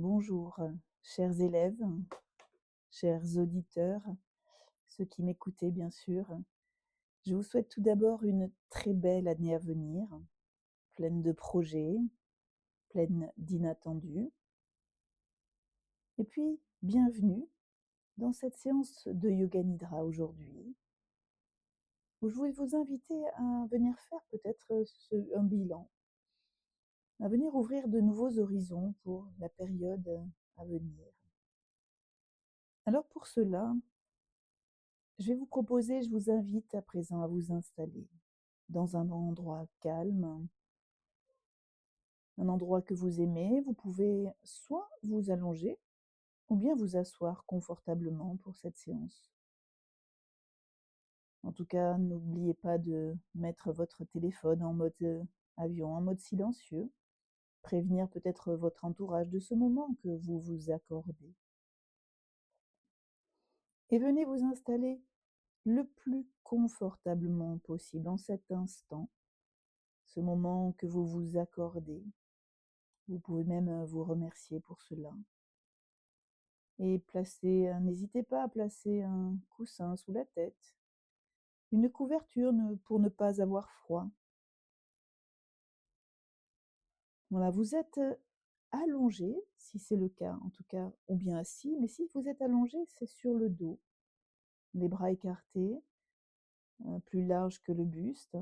Bonjour, chers élèves, chers auditeurs, ceux qui m'écoutez bien sûr. Je vous souhaite tout d'abord une très belle année à venir, pleine de projets, pleine d'inattendus. Et puis, bienvenue dans cette séance de Yoga Nidra aujourd'hui, où je voulais vous inviter à venir faire peut-être un bilan, à venir ouvrir de nouveaux horizons pour la période à venir. Alors pour cela, je vous invite à présent à vous installer dans un endroit calme, un endroit que vous aimez. Vous pouvez soit vous allonger ou bien vous asseoir confortablement pour cette séance. En tout cas, n'oubliez pas de mettre votre téléphone en mode avion, en mode silencieux, prévenir peut-être votre entourage de ce moment que vous vous accordez. Et venez vous installer le plus confortablement possible en cet instant, ce moment que vous vous accordez. Vous pouvez même vous remercier pour cela. Et n'hésitez pas à placer un coussin sous la tête, une couverture pour ne pas avoir froid. Voilà, vous êtes allongé, si c'est le cas en tout cas, ou bien assis, mais si vous êtes allongé, c'est sur le dos, les bras écartés, plus larges que le buste,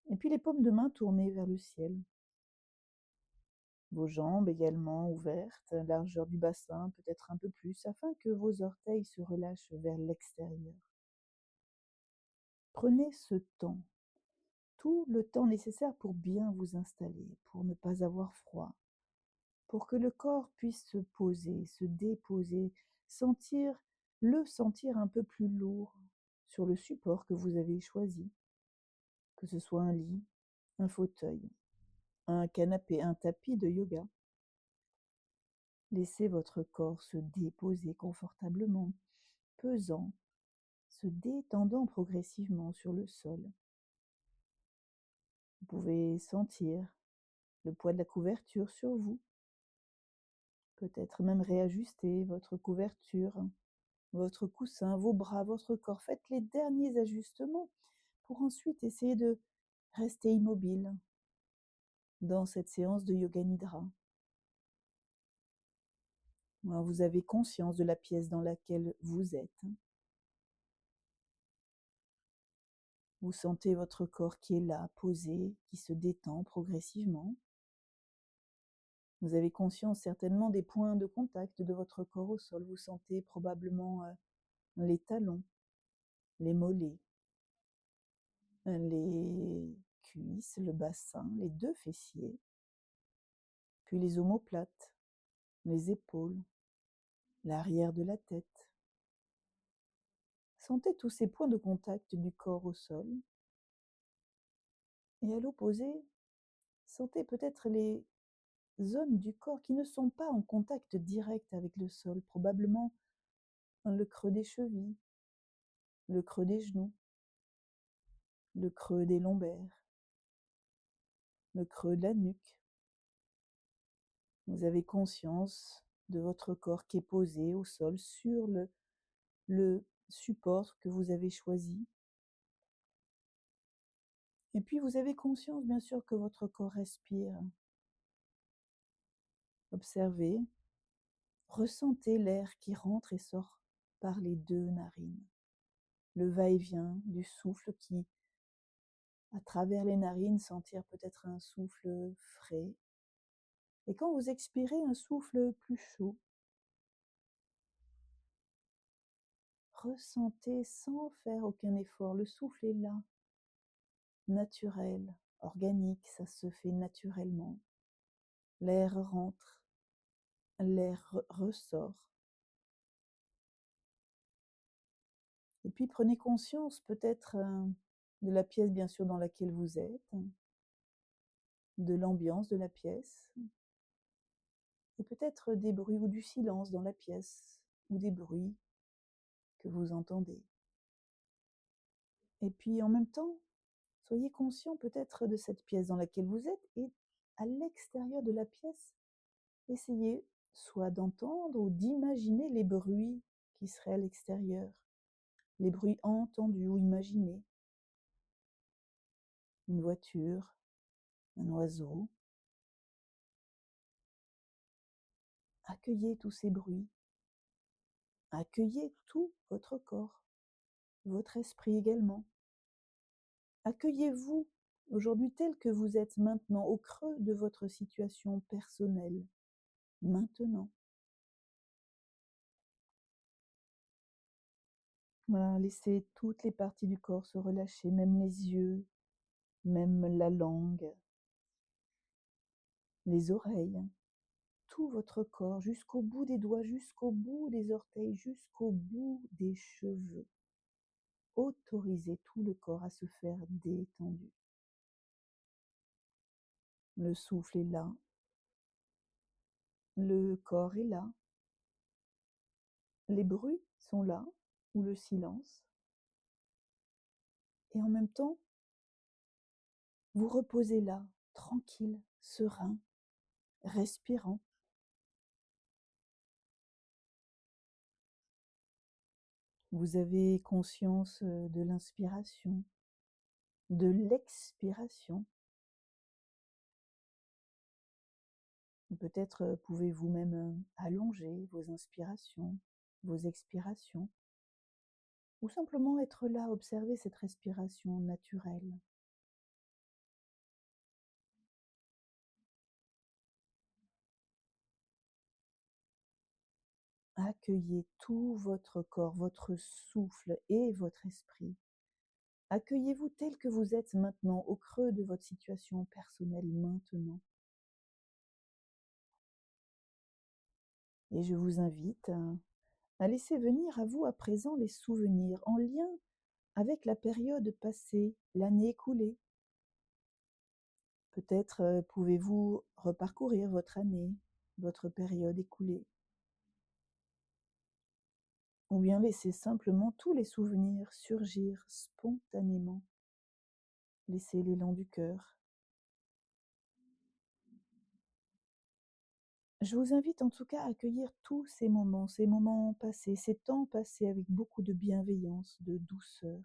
et puis les paumes de main tournées vers le ciel. Vos jambes également ouvertes, largeur du bassin, peut-être un peu plus, afin que vos orteils se relâchent vers l'extérieur. Prenez ce temps, tout le temps nécessaire pour bien vous installer, pour ne pas avoir froid, pour que le corps puisse se poser, se déposer, le sentir un peu plus lourd sur le support que vous avez choisi, que ce soit un lit, un fauteuil, un canapé, un tapis de yoga. Laissez votre corps se déposer confortablement, pesant, se détendant progressivement sur le sol. Vous pouvez sentir le poids de la couverture sur vous, peut-être même réajuster votre couverture, votre coussin, vos bras, votre corps. Faites les derniers ajustements pour ensuite essayer de rester immobile dans cette séance de Yoga Nidra. Vous avez conscience de la pièce dans laquelle vous êtes. Vous sentez votre corps qui est là, posé, qui se détend progressivement. Vous avez conscience certainement des points de contact de votre corps au sol. Vous sentez probablement les talons, les mollets, les cuisses, le bassin, les deux fessiers, puis les omoplates, les épaules, l'arrière de la tête. Sentez tous ces points de contact du corps au sol. Et à l'opposé, sentez peut-être les zones du corps qui ne sont pas en contact direct avec le sol, probablement le creux des chevilles, le creux des genoux, le creux des lombaires, le creux de la nuque. Vous avez conscience de votre corps qui est posé au sol sur le support que vous avez choisi. Et puis vous avez conscience bien sûr que votre corps respire. Observez, ressentez l'air qui rentre et sort par les deux narines. Le va-et-vient du souffle qui, à travers les narines, sentir peut-être un souffle frais. Et quand vous expirez, un souffle plus chaud. Ressentez sans faire aucun effort. Le souffle est là, naturel, organique, ça se fait naturellement. L'air rentre, l'air ressort. Et puis prenez conscience peut-être de la pièce bien sûr dans laquelle vous êtes, de l'ambiance de la pièce, et peut-être des bruits ou du silence dans la pièce, ou des bruits que vous entendez. Et puis en même temps, soyez conscient peut-être de cette pièce dans laquelle vous êtes et à l'extérieur de la pièce, essayez soit d'entendre ou d'imaginer les bruits qui seraient à l'extérieur, les bruits entendus ou imaginés. Une voiture, un oiseau. Accueillez tous ces bruits. Accueillez tout votre corps, votre esprit également. Accueillez-vous aujourd'hui tel que vous êtes maintenant, au creux de votre situation personnelle, maintenant. Voilà, laissez toutes les parties du corps se relâcher, même les yeux, même la langue, les oreilles, tout votre corps, jusqu'au bout des doigts, jusqu'au bout des orteils, jusqu'au bout des cheveux. Autorisez tout le corps à se faire détendu. Le souffle est là, le corps est là, les bruits sont là, ou le silence, et en même temps, vous reposez là, tranquille, serein, respirant. Vous avez conscience de l'inspiration, de l'expiration. Peut-être pouvez-vous même allonger vos inspirations, vos expirations, ou simplement être là, observer cette respiration naturelle. Accueillez tout votre corps, votre souffle et votre esprit. Accueillez-vous tel que vous êtes maintenant, au creux de votre situation personnelle maintenant. Et je vous invite à laisser venir à vous à présent les souvenirs en lien avec la période passée, l'année écoulée. Peut-être pouvez-vous reparcourir votre année, votre période écoulée. Ou bien laisser simplement tous les souvenirs surgir spontanément. Laissez l'élan du cœur. Je vous invite en tout cas à accueillir tous ces moments passés, ces temps passés avec beaucoup de bienveillance, de douceur,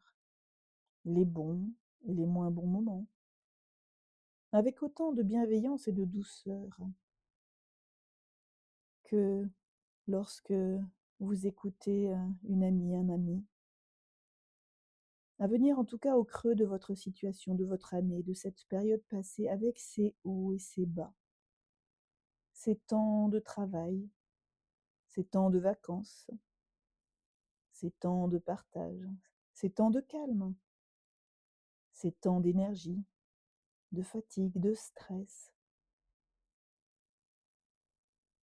les bons et les moins bons moments, avec autant de bienveillance et de douceur que lorsque vous écoutez une amie, un ami, à venir en tout cas au creux de votre situation, de votre année, de cette période passée avec ses hauts et ses bas, ces temps de travail, ces temps de vacances, ces temps de partage, ces temps de calme, ces temps d'énergie, de fatigue, de stress.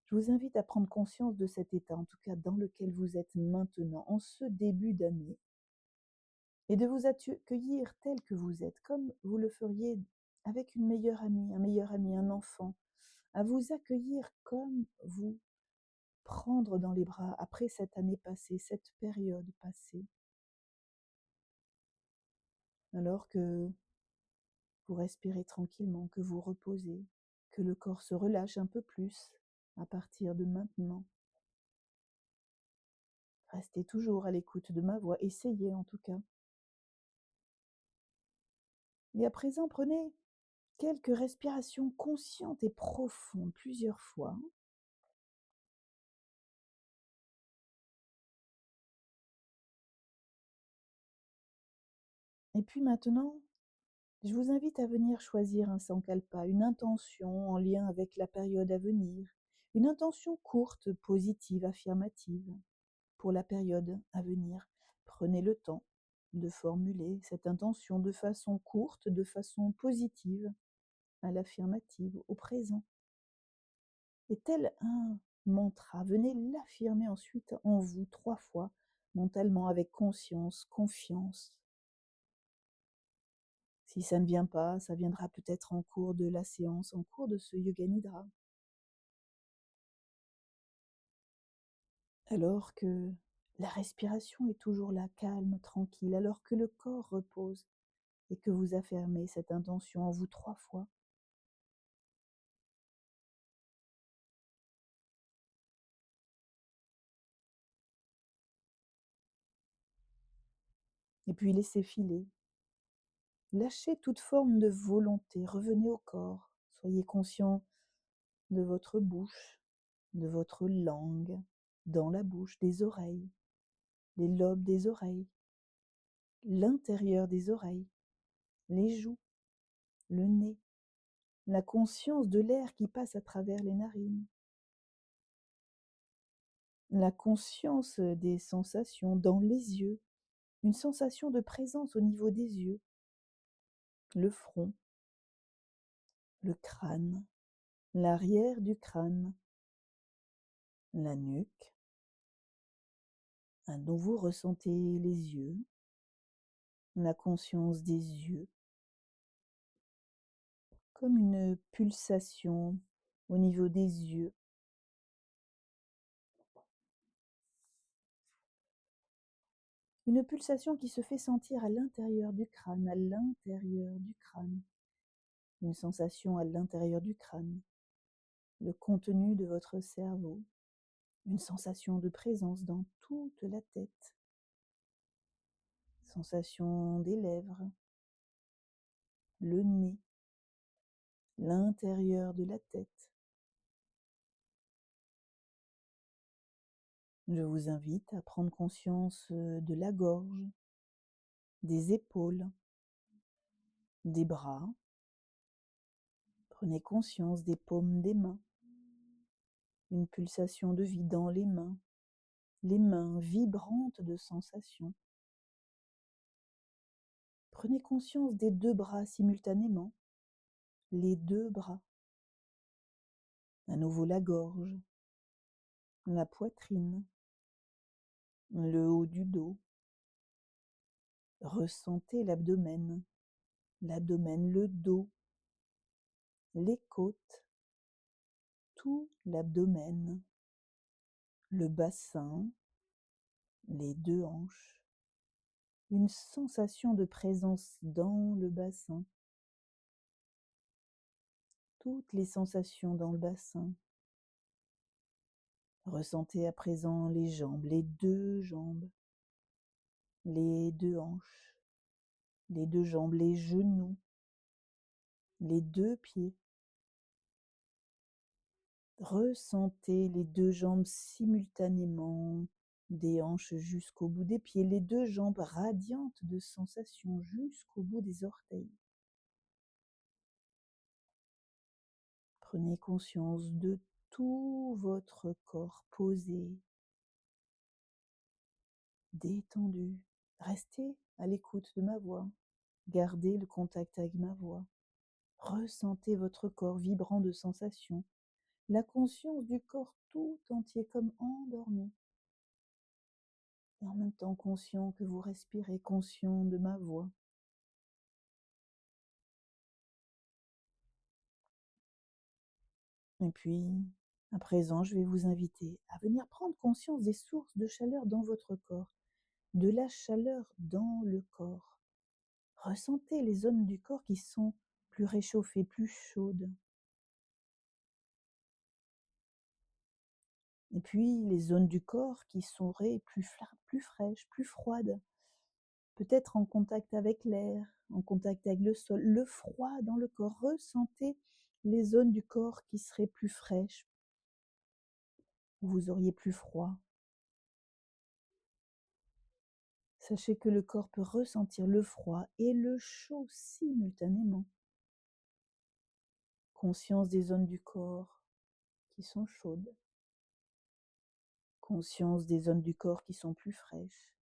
Je vous invite à prendre conscience de cet état, en tout cas dans lequel vous êtes maintenant, en ce début d'année, et de vous accueillir tel que vous êtes, comme vous le feriez avec une meilleure amie, un meilleur ami, un enfant, à vous accueillir comme vous, prendre dans les bras après cette année passée, cette période passée, alors que vous respirez tranquillement, que vous reposez, que le corps se relâche un peu plus à partir de maintenant. Restez toujours à l'écoute de ma voix, essayez en tout cas. Et à présent, prenez quelques respirations conscientes et profondes, plusieurs fois. Et puis maintenant, je vous invite à venir choisir un sankalpa, une intention en lien avec la période à venir, une intention courte, positive, affirmative pour la période à venir. Prenez le temps de formuler cette intention de façon courte, de façon positive, à l'affirmative, au présent. Et tel un mantra, venez l'affirmer ensuite en vous 3 fois, mentalement, avec conscience, confiance. Si ça ne vient pas, ça viendra peut-être en cours de la séance, en cours de ce Yoga Nidra. Alors que la respiration est toujours là, calme, tranquille, alors que le corps repose et que vous affirmez cette intention en vous 3 fois. Et puis laissez filer. Lâchez toute forme de volonté, revenez au corps. Soyez conscient de votre bouche, de votre langue, dans la bouche, des oreilles, les lobes des oreilles, l'intérieur des oreilles, les joues, le nez, la conscience de l'air qui passe à travers les narines, la conscience des sensations dans les yeux, une sensation de présence au niveau des yeux, le front, le crâne, l'arrière du crâne, la nuque. À nouveau, ressentez les yeux, la conscience des yeux, comme une pulsation au niveau des yeux. Une pulsation qui se fait sentir à l'intérieur du crâne, à l'intérieur du crâne. Une sensation à l'intérieur du crâne, le contenu de votre cerveau. Une sensation de présence dans toute la tête. Sensation des lèvres, le nez, l'intérieur de la tête. Je vous invite à prendre conscience de la gorge, des épaules, des bras. Prenez conscience des paumes des mains. Une pulsation de vie dans les mains vibrantes de sensations. Prenez conscience des deux bras simultanément, les deux bras. À nouveau la gorge, la poitrine, le haut du dos. Ressentez l'abdomen, le dos, les côtes, tout l'abdomen, le bassin, les deux hanches. Une sensation de présence dans le bassin. Toutes les sensations dans le bassin. Ressentez à présent les jambes, les deux jambes, les deux hanches, les deux jambes, les genoux, les deux pieds. Ressentez les deux jambes simultanément, des hanches jusqu'au bout des pieds, les deux jambes radiantes de sensations jusqu'au bout des orteils. Prenez conscience de tout votre corps posé, détendu. Restez à l'écoute de ma voix. Gardez le contact avec ma voix. Ressentez votre corps vibrant de sensations. La conscience du corps tout entier comme endormi. Et en même temps conscient que vous respirez, conscient de ma voix. Et puis, à présent, je vais vous inviter à venir prendre conscience des sources de chaleur dans votre corps, de la chaleur dans le corps. Ressentez les zones du corps qui sont plus réchauffées, plus chaudes. Et puis, les zones du corps qui seraient plus fraîches, plus froides. Peut-être en contact avec l'air, en contact avec le sol, le froid dans le corps. Ressentez les zones du corps qui seraient plus fraîches, où vous auriez plus froid. Sachez que le corps peut ressentir le froid et le chaud simultanément. Conscience des zones du corps qui sont chaudes. Conscience des zones du corps qui sont plus fraîches.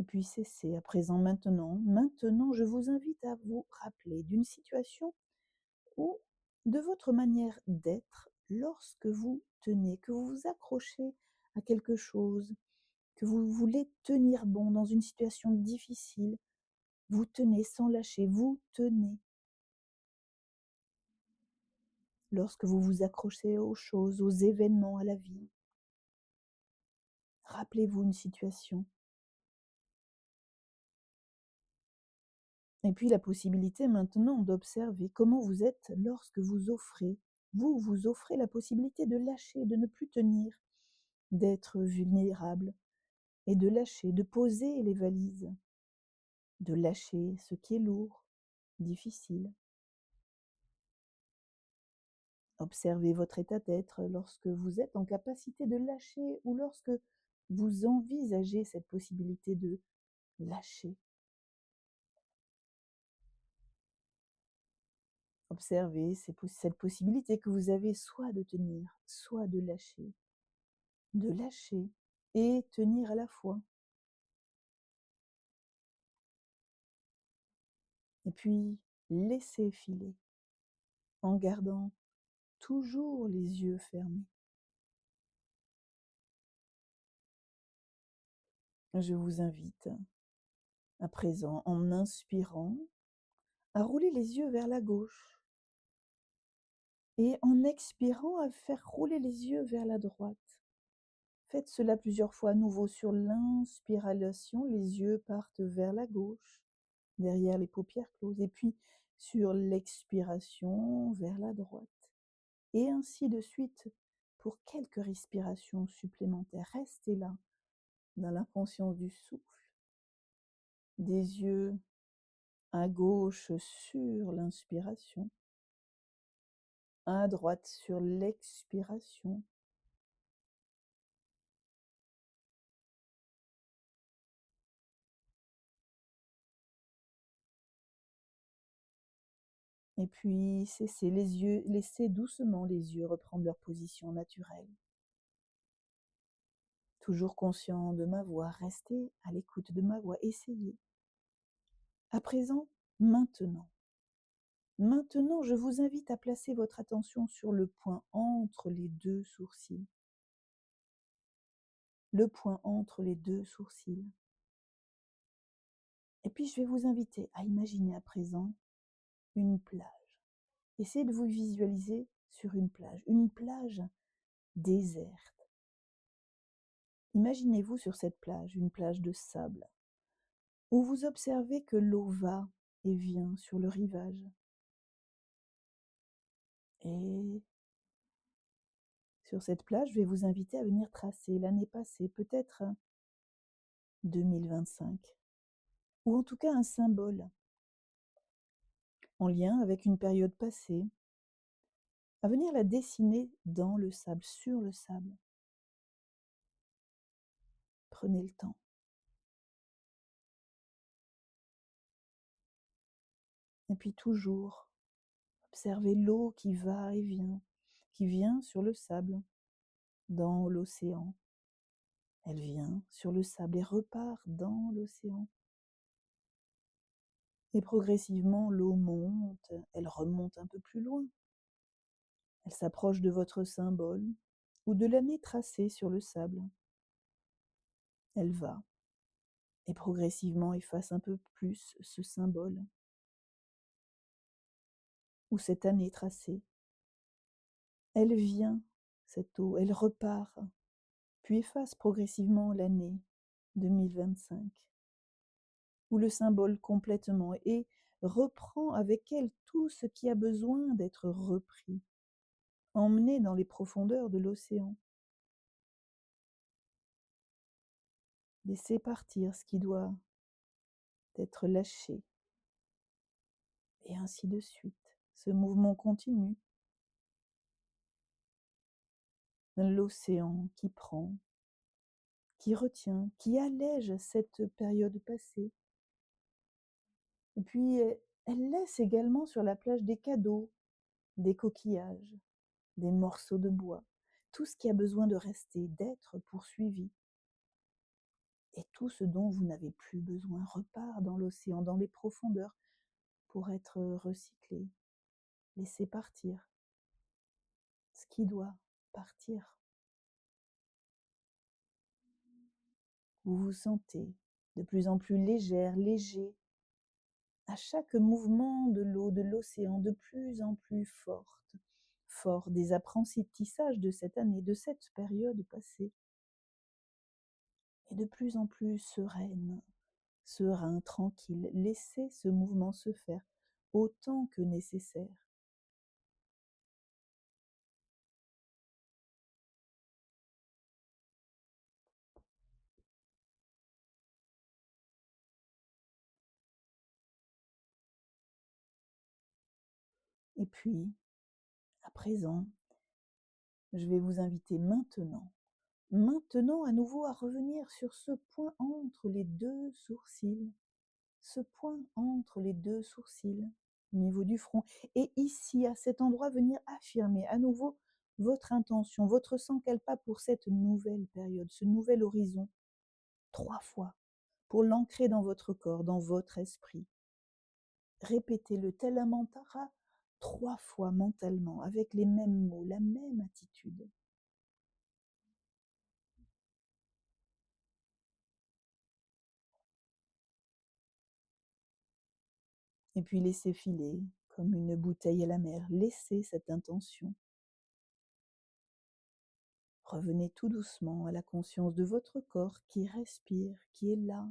Et puis cessez à présent maintenant. Maintenant, je vous invite à vous rappeler d'une situation ou de votre manière d'être lorsque vous tenez, que vous vous accrochez à quelque chose, que vous voulez tenir bon dans une situation difficile. Vous tenez sans lâcher, vous tenez. Lorsque vous vous accrochez aux choses, aux événements, à la vie, rappelez-vous une situation. Et puis la possibilité maintenant d'observer comment vous êtes lorsque vous offrez. Vous offrez la possibilité de lâcher, de ne plus tenir, d'être vulnérable et de lâcher, de poser les valises, de lâcher ce qui est lourd, difficile. Observez votre état d'être lorsque vous êtes en capacité de lâcher ou lorsque vous envisagez cette possibilité de lâcher. Observez cette possibilité que vous avez soit de tenir, soit de lâcher et tenir à la fois. Et puis, laissez filer en gardant toujours les yeux fermés. Je vous invite à présent, en inspirant, à rouler les yeux vers la gauche et en expirant, à faire rouler les yeux vers la droite. Faites cela plusieurs fois à nouveau. Sur l'inspiration, les yeux partent vers la gauche, derrière les paupières closes, et puis sur l'expiration, vers la droite. Et ainsi de suite pour quelques respirations supplémentaires. Restez là, dans la conscience du souffle, des yeux à gauche sur l'inspiration, à droite sur l'expiration. Et puis laissez doucement les yeux reprendre leur position naturelle. Toujours conscient de ma voix, restez à l'écoute de ma voix, essayez. À présent, maintenant. Maintenant, je vous invite à placer votre attention sur le point entre les deux sourcils. Le point entre les deux sourcils. Et puis, je vais vous inviter à imaginer à présent une plage. Essayez de vous visualiser sur une plage déserte. Imaginez-vous sur cette plage, une plage de sable, où vous observez que l'eau va et vient sur le rivage. Et sur cette plage, je vais vous inviter à venir tracer l'année passée, peut-être 2025, ou en tout cas un symbole en lien avec une période passée, à venir la dessiner dans le sable, sur le sable. Prenez le temps. Et puis toujours, observez l'eau qui va et vient, qui vient sur le sable, dans l'océan. Elle vient sur le sable et repart dans l'océan. Et progressivement, l'eau monte, elle remonte un peu plus loin. Elle s'approche de votre symbole ou de l'année tracée sur le sable. Elle va et progressivement efface un peu plus ce symbole ou cette année tracée. Elle vient, cette eau, elle repart, puis efface progressivement l'année 2025, où le symbole complètement et reprend avec elle tout ce qui a besoin d'être repris, emmené dans les profondeurs de l'océan. Laissez partir ce qui doit être lâché, et ainsi de suite. Ce mouvement continue. L'océan qui prend, qui retient, qui allège cette période passée. Et puis, elle laisse également sur la plage des cadeaux, des coquillages, des morceaux de bois, tout ce qui a besoin de rester, d'être poursuivi. Et tout ce dont vous n'avez plus besoin repart dans l'océan, dans les profondeurs, pour être recyclé. Laissez partir ce qui doit partir. Vous vous sentez de plus en plus légère, léger, à chaque mouvement de l'eau, de l'océan, de plus en plus fort des apprentissages de cette année, de cette période passée, et de plus en plus sereine, serein, tranquille. Laissez ce mouvement se faire autant que nécessaire. Et puis, à présent, je vais vous inviter maintenant à nouveau à revenir sur ce point entre les deux sourcils, ce point entre les deux sourcils, au niveau du front. Et ici, à cet endroit, venir affirmer à nouveau votre intention, votre sans-calpa pour cette nouvelle période, ce nouvel horizon, 3 fois, pour l'ancrer dans votre corps, dans votre esprit. Répétez-le tel un mantra 3 fois mentalement, avec les mêmes mots, la même attitude. Et puis laissez filer, comme une bouteille à la mer, laissez cette intention. Revenez tout doucement à la conscience de votre corps qui respire, qui est là,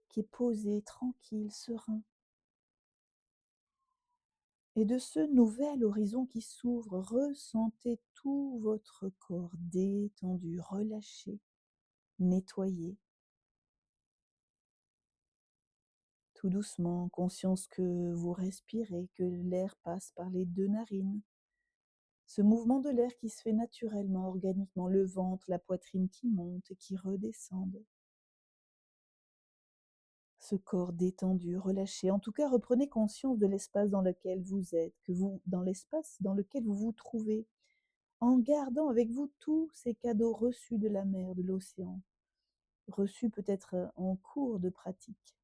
qui est posé, tranquille, serein. Et de ce nouvel horizon qui s'ouvre, ressentez tout votre corps détendu, relâché, nettoyé. Tout doucement, conscience que vous respirez, que l'air passe par les 2 narines. Ce mouvement de l'air qui se fait naturellement, organiquement, le ventre, la poitrine qui monte et qui redescendent. Ce corps détendu, relâché. En tout cas, reprenez conscience de l'espace dans lequel vous êtes, dans l'espace dans lequel vous vous trouvez, en gardant avec vous tous ces cadeaux reçus de la mer, de l'océan, reçus peut-être en cours de pratique.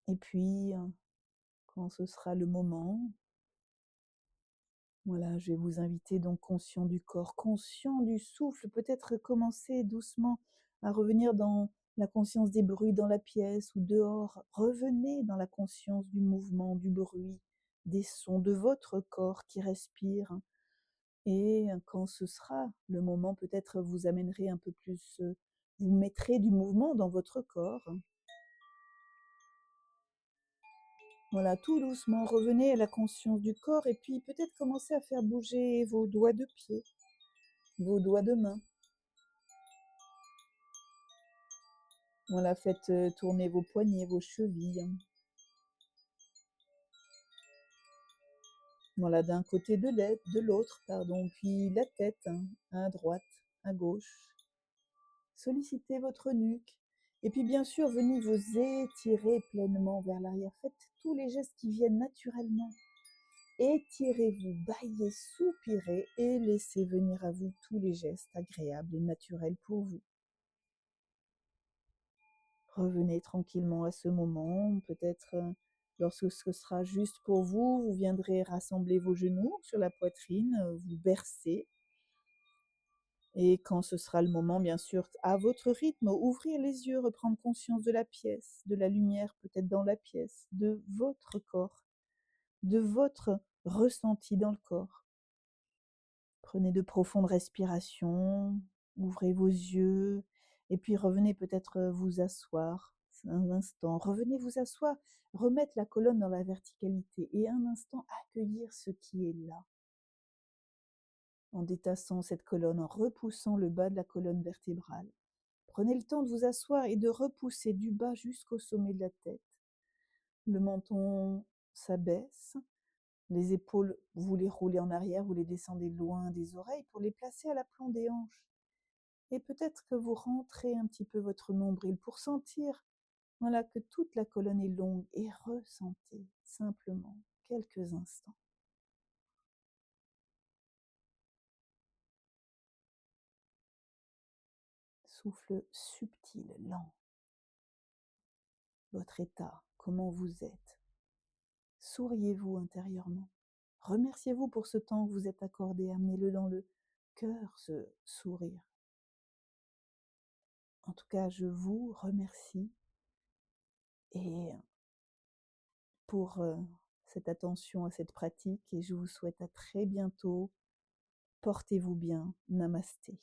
Et puis, quand ce sera le moment, voilà, je vais vous inviter donc conscient du corps, conscient du souffle, peut-être commencer doucement à revenir dans la conscience des bruits dans la pièce ou dehors. Revenez dans la conscience du mouvement, du bruit, des sons de votre corps qui respire. Et quand ce sera le moment, peut-être vous amènerez un peu plus, vous mettrez du mouvement dans votre corps. Voilà, tout doucement, revenez à la conscience du corps et puis peut-être commencez à faire bouger vos doigts de pied, vos doigts de main. Voilà, faites tourner vos poignets, vos chevilles. Voilà, d'un côté de l'autre, pardon, puis la tête, à droite, à gauche. Sollicitez votre nuque. Et puis bien sûr, venez vous étirer pleinement vers l'arrière. Faites tous les gestes qui viennent naturellement. Étirez-vous, bâillez, soupirez et laissez venir à vous tous les gestes agréables et naturels pour vous. Revenez tranquillement à ce moment, peut-être lorsque ce sera juste pour vous, vous viendrez rassembler vos genoux sur la poitrine, vous bercer. Et quand ce sera le moment, bien sûr, à votre rythme, ouvrir les yeux, reprendre conscience de la pièce, de la lumière peut-être dans la pièce, de votre corps, de votre ressenti dans le corps. Prenez de profondes respirations, ouvrez vos yeux et puis revenez peut-être vous asseoir un instant. Revenez vous asseoir, remettre la colonne dans la verticalité et un instant accueillir ce qui est là. En détassant cette colonne, en repoussant le bas de la colonne vertébrale. Prenez le temps de vous asseoir et de repousser du bas jusqu'au sommet de la tête. Le menton s'abaisse. Les épaules, vous les roulez en arrière, vous les descendez loin des oreilles pour les placer à l'aplomb des hanches. Et peut-être que vous rentrez un petit peu votre nombril pour sentir, voilà, que toute la colonne est longue et ressentez simplement quelques instants. Souffle subtil, lent. Votre état, comment vous êtes. Souriez-vous intérieurement. Remerciez-vous pour ce temps que vous êtes accordé. Amenez-le dans le cœur, ce sourire. En tout cas, je vous remercie et pour cette attention à cette pratique et je vous souhaite à très bientôt. Portez-vous bien. Namasté.